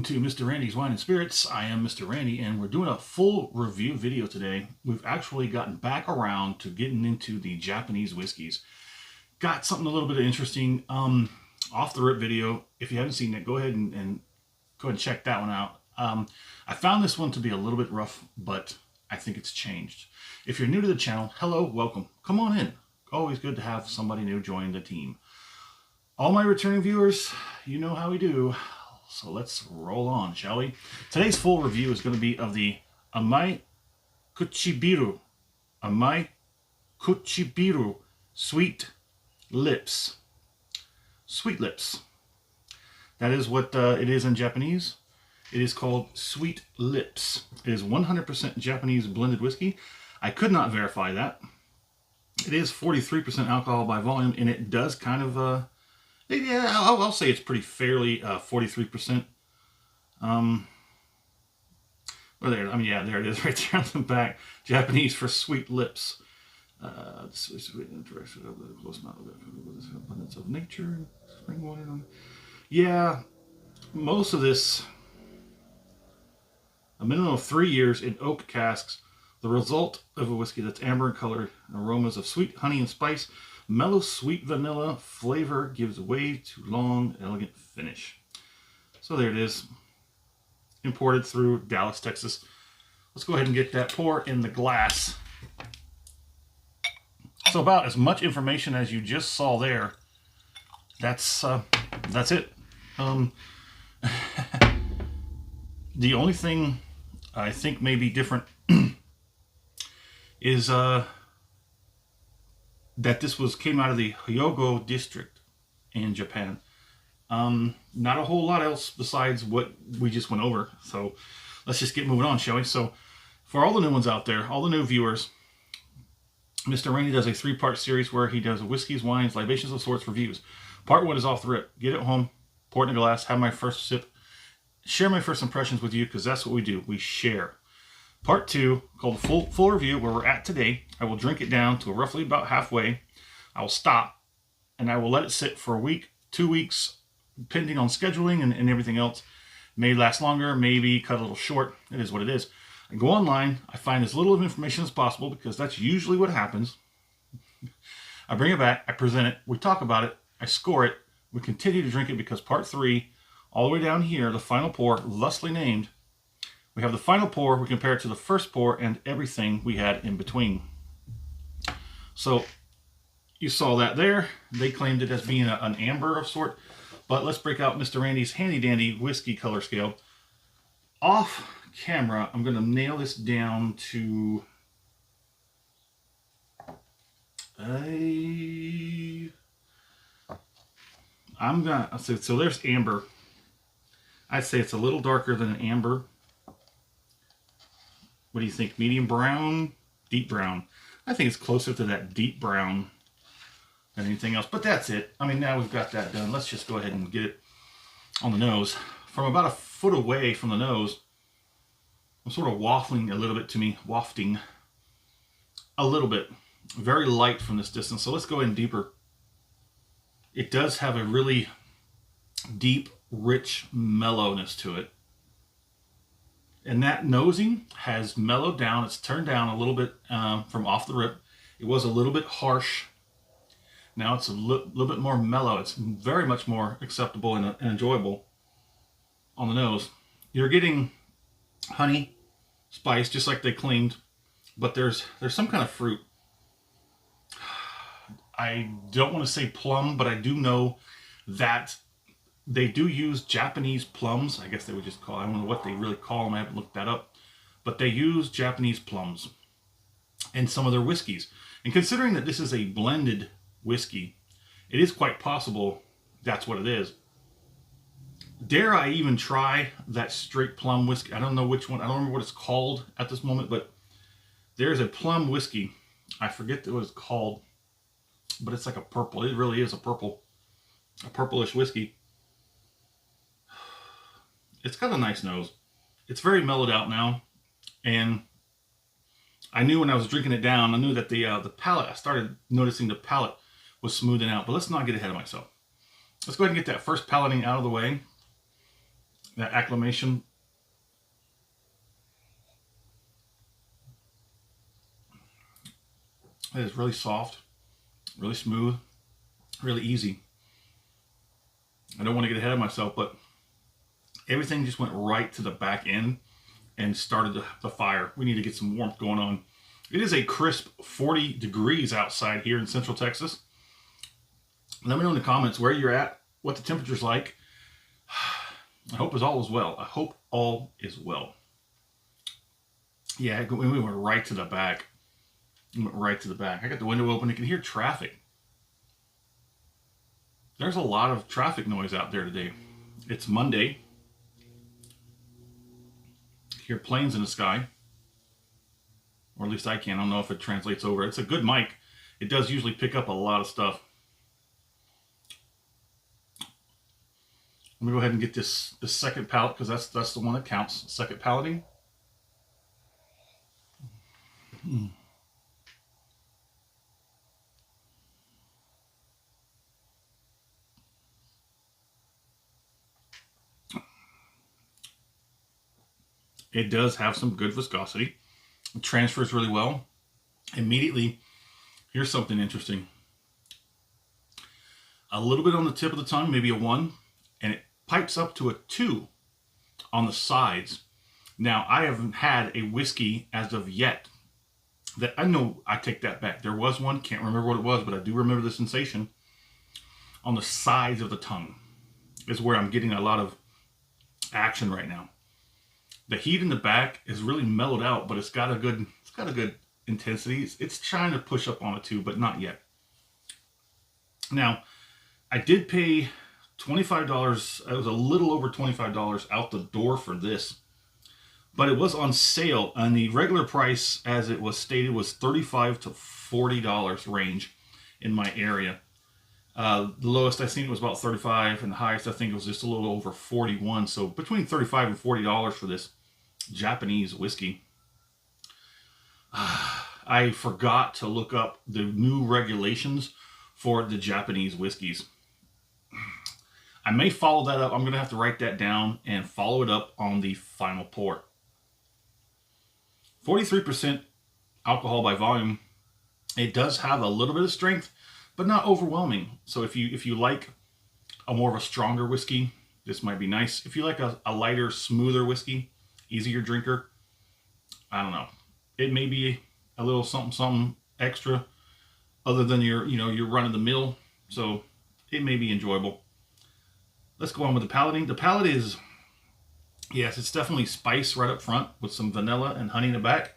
welcome to Mr. Randy's Wine and Spirits. I am Mr. Randy, and we're doing a full review video today. We've actually gotten back around to getting into the Japanese whiskeys. Got something a little bit interesting off the rip video. If you haven't seen it, go ahead and check that one out. I found this one to be a little bit rough, but I think it's changed. If you're new to the channel, hello, welcome. Come on in. Always good to have somebody new join the team. All my returning viewers, you know how we do. So let's roll on, shall we? Today's full review is going to be of the Amai Kuchibiru. Amai Kuchibiru Sweet Lips. Sweet Lips. That is what it is in Japanese. It is called Sweet Lips. It is 100% Japanese blended whiskey. I could not verify that. It is 43% alcohol by volume, and it does kind of... yeah, I'll say it's pretty fairly 43%. Well, there, I mean, yeah, there it is right there on the back. Japanese for sweet lips. Direction of the close amount of abundance of nature, spring water. Yeah, most of this, a minimum of 3 years in oak casks, the result of a whiskey that's amber in color, aromas of sweet honey and spice. Mellow sweet vanilla flavor gives way to long, elegant finish. So there it is. Imported through Dallas, Texas. Let's go ahead and get that pour in the glass. So about as much information as you just saw there. That's it. The only thing I think may be different is that this came out of the Hyogo district in Japan. Not a whole lot else besides what we just went over. So let's just get moving on, shall we? So for all the new ones out there, all the new viewers, Mr. Randy does a 3-part series where he does whiskeys, wines, libations of sorts reviews. Part 1 is off the rip. Get it home, pour it in a glass, have my first sip, share my first impressions with you, because that's what we do. We share. Part 2, called full review, where we're at today. I will drink it down to roughly about halfway. I will stop, and I will let it sit for a week, 2 weeks, depending on scheduling and everything else. May last longer, maybe cut a little short. It is what it is. I go online. I find as little of information as possible, because that's usually what happens. I bring it back. I present it. We talk about it. I score it. We continue to drink it, because part 3, all the way down here, the final pour, thusly named, we have the final pour, we compare it to the first pour and everything we had in between. So you saw that there. They claimed it as being an amber of sort. But let's break out Mr. Randy's handy dandy whiskey color scale. Off camera, I'm going to nail this down to so there's amber. I'd say it's a little darker than an amber. What do you think? Medium brown? Deep brown? I think it's closer to that deep brown than anything else. But that's it. I mean, now we've got that done. Let's just go ahead and get it on the nose. From about a foot away from the nose, I'm sort of wafting a little bit. Very light from this distance. So let's go in deeper. It does have a really deep, rich mellowness to it. And that nosing has mellowed down. It's turned down a little bit from off the rip. It was a little bit harsh. Now it's a little bit more mellow. It's very much more acceptable and enjoyable on the nose. You're getting honey, spice, just like they claimed, but there's some kind of fruit. I don't want to say plum, but I do know that they do use Japanese plums. I guess they would just call, I don't know what they really call them. I haven't looked that up. But they use Japanese plums in some of their whiskeys. And considering that this is a blended whiskey, it is quite possible that's what it is. Dare I even try that straight plum whiskey? I don't know which one. I don't remember what it's called at this moment, but there's a plum whiskey. I forget what it's called, but it's like a purple. It really is a purplish whiskey. It's got a nice nose. It's very mellowed out now, and I knew when I was drinking it down, I knew that the palate, I started noticing the palate was smoothing out. But let's not get ahead of myself. Let's go ahead and get that first palating out of the way. that acclimation. It is really soft, really smooth, really easy. I don't want to get ahead of myself, but everything just went right to the back end and started the fire. We need to get some warmth going on. It is a crisp 40 degrees outside here in Central Texas. Let me know in the comments where you're at, what the temperature's like. I hope all is well. I hope all is well. Yeah, we went right to the back. We went right to the back. I got the window open. You can hear traffic. There's a lot of traffic noise out there today. It's Monday. Hear planes in the sky. Or at least I can. I don't know if it translates over. It's a good mic. It does usually pick up a lot of stuff. Let me go ahead and get this second pallet, because that's the one that counts. Second palleting. It does have some good viscosity. It transfers really well. Immediately, here's something interesting. A little bit on the tip of the tongue, maybe a 1, and it pipes up to a 2 on the sides. Now, I haven't had a whiskey as of yet that, I know I take that back. There was one, can't remember what it was, but I do remember the sensation on the sides of the tongue is where I'm getting a lot of action right now. The heat in the back is really mellowed out, but it's got a good intensity. It's trying to push up on a 2, but not yet. Now, I did pay $25. It was a little over $25 out the door for this, but it was on sale, and the regular price, as it was stated, was $35 to $40 range in my area. The lowest I seen it was about $35, and the highest I think it was just a little over $41. So between $35 and $40 for this Japanese whiskey. I forgot to look up the new regulations for the Japanese whiskeys. I may follow that up. I'm going to have to write that down and follow it up on the final pour. 43% alcohol by volume. It does have a little bit of strength, but not overwhelming. So if you like a more of a stronger whiskey, this might be nice. If you like a lighter, smoother whiskey, easier drinker, I don't know. It may be a little something extra other than your run of the mill. So it may be enjoyable. Let's go on with the pallating. The palate is, yes, it's definitely spice right up front with some vanilla and honey in the back.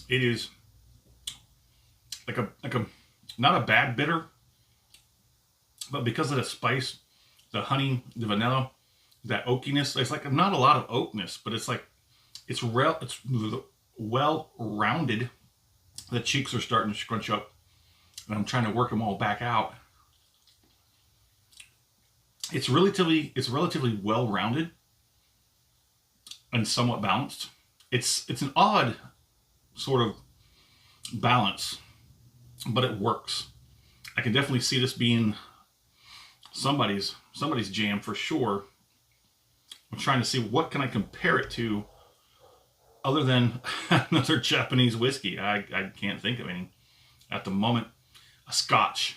It is like a not a bad bitter, but because of the spice, the honey, the vanilla, that oakiness, it's like not a lot of oakness, but it's like it's well rounded. The cheeks are starting to scrunch up, and I'm trying to work them all back out. It's relatively well rounded and somewhat balanced. It's an odd sort of balance, but it works. I can definitely see this being somebody's jam for sure. I'm trying to see what can I compare it to other than another Japanese whiskey. I can't think of any at the moment. A Scotch.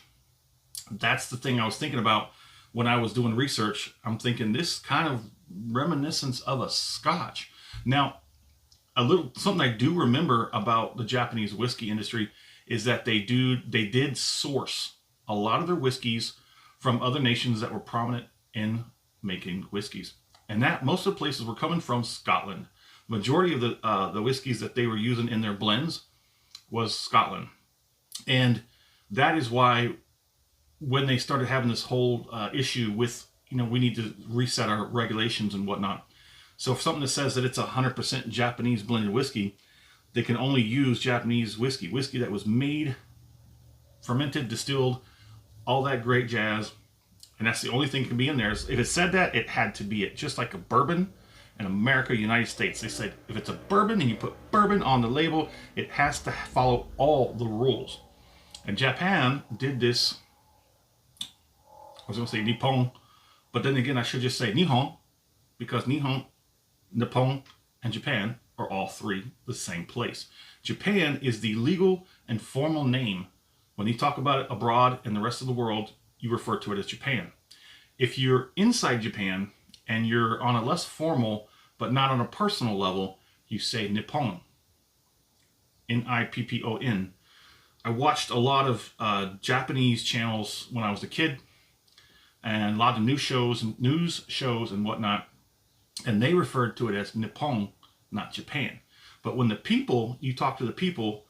That's the thing I was thinking about when I was doing research. I'm thinking this kind of reminiscence of a Scotch. Now, something I do remember about the Japanese whiskey industry is that they did source a lot of their whiskeys from other nations that were prominent in making whiskeys, and that most of the places were coming from Scotland. Majority of the whiskeys that they were using in their blends was Scotland, and that is why when they started having this whole issue with, we need to reset our regulations and whatnot. So if something that says that it's 100% Japanese blended whiskey, they can only use Japanese whiskey that was made, fermented, distilled, all that great jazz, and that's the only thing that can be in there. If it said that, it had to be it. Just like a bourbon in America, United States, they said if it's a bourbon and you put bourbon on the label, it has to follow all the rules. And Japan did this was going to say Nippon, but then again, I should just say Nihon, because Nihon, Nippon, and Japan are all three the same place. Japan is the legal and formal name. When you talk about it abroad in the rest of the world, you refer to it as Japan. If you're inside Japan and you're on a less formal, but not on a personal level, you say Nippon. Nippon. I watched a lot of Japanese channels when I was a kid, and a lot of news shows and whatnot, and they referred to it as Nippon, not Japan. But when you talk to the people,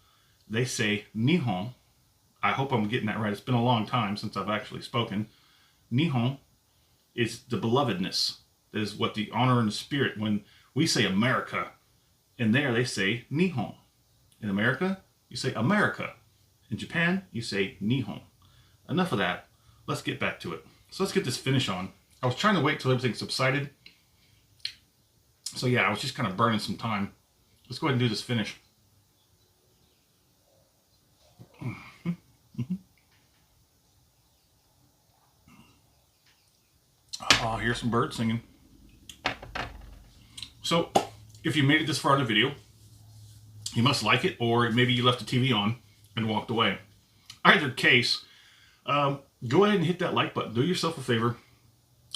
they say Nihon. I hope I'm getting that right. It's been a long time since I've actually spoken. Nihon is the belovedness. That is what the honor and the spirit. When we say America, in there they say Nihon. In America, you say America. In Japan, you say Nihon. Enough of that. Let's get back to it. So let's get this finish on. I was trying to wait till everything subsided. So yeah, I was just kind of burning some time. Let's go ahead and do this finish. Oh, here's some birds singing. So, if you made it this far in the video, you must like it, or maybe you left the TV on and walked away. Either case, go ahead and hit that like button. Do yourself a favor,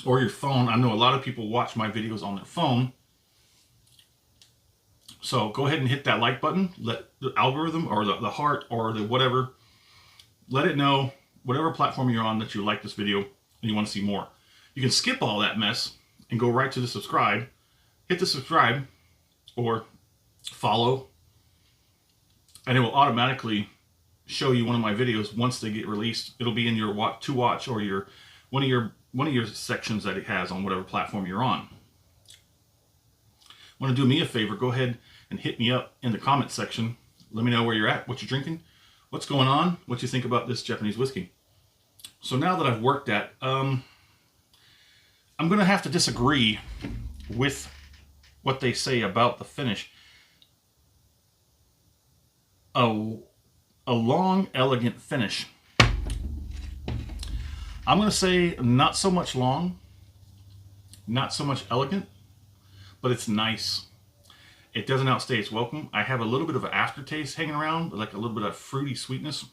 or your phone. I know a lot of people watch my videos on their phone. So go ahead and hit that like button. Let the algorithm or the heart or the whatever, let it know, whatever platform you're on, that you like this video and you want to see more. You can skip all that mess and go right to the subscribe. Hit the subscribe or follow, and it will automatically show you one of my videos once they get released. It'll be in your to watch or your one of your sections that it has on whatever platform you're on. Want to do me a favor? Go ahead and hit me up in the comment section. Let me know where you're at, what you're drinking, what's going on, what you think about this Japanese whiskey. So now that I've worked at, I'm going to have to disagree with what they say about the finish. A long, elegant finish. I'm going to say not so much long, not so much elegant, but it's nice. It doesn't outstay its welcome. I have a little bit of an aftertaste hanging around, like a little bit of fruity sweetness.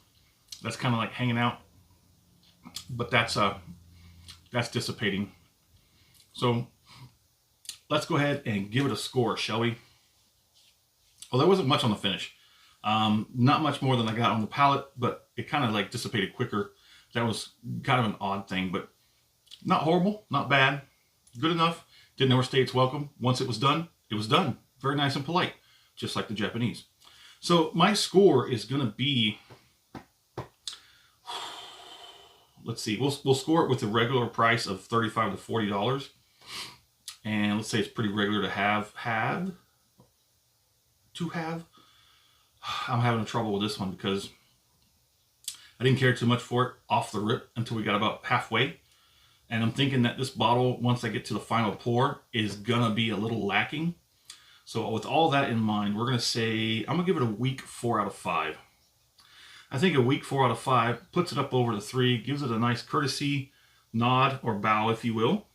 That's kind of like hanging out, but that's dissipating. So let's go ahead and give it a score, shall we? Well, there wasn't much on the finish. Not much more than I got on the palate, but it kind of like dissipated quicker. That was kind of an odd thing, but not horrible, not bad, good enough. Didn't overstay its welcome. Once it was done, it was done. Very nice and polite, just like the Japanese. So my score is going to be, let's see, we'll score it with the regular price of $35 to $40. And let's say it's pretty regular to have. I'm having trouble with this one because I didn't care too much for it off the rip until we got about halfway. And I'm thinking that this bottle, once I get to the final pour, is going to be a little lacking. So with all that in mind, we're going to say, I'm going to give it a weak 4 out of 5. I think a weak 4 out of 5 puts it up over the 3, gives it a nice courtesy nod or bow, if you will.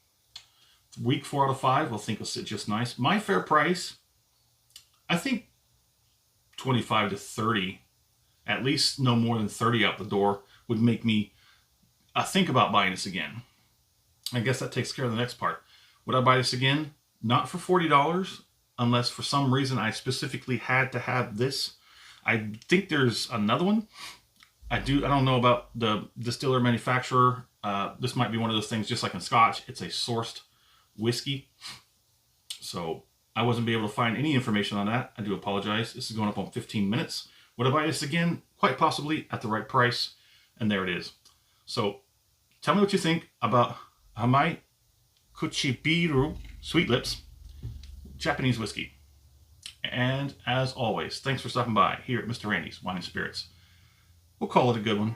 Weak 4 out of 5, I think will sit just nice. My fair price, I think 25 to 30, at least no more than 30 out the door, would make me think about buying this again. I guess that takes care of the next part. Would I buy this again? Not for $40, unless for some reason I specifically had to have this. I think there's another one. I don't know about the distiller manufacturer. This might be one of those things, just like in Scotch, it's a sourced whiskey. So I wasn't able to find any information on that. I do apologize. This is going up on 15 minutes. Would I buy this again? Quite possibly, at the right price. And there it is. So tell me what you think about Amai Kuchibiru Sweet Lips Japanese whiskey. And as always, thanks for stopping by here at Mr. Randy's Wine and Spirits. We'll call it a good one.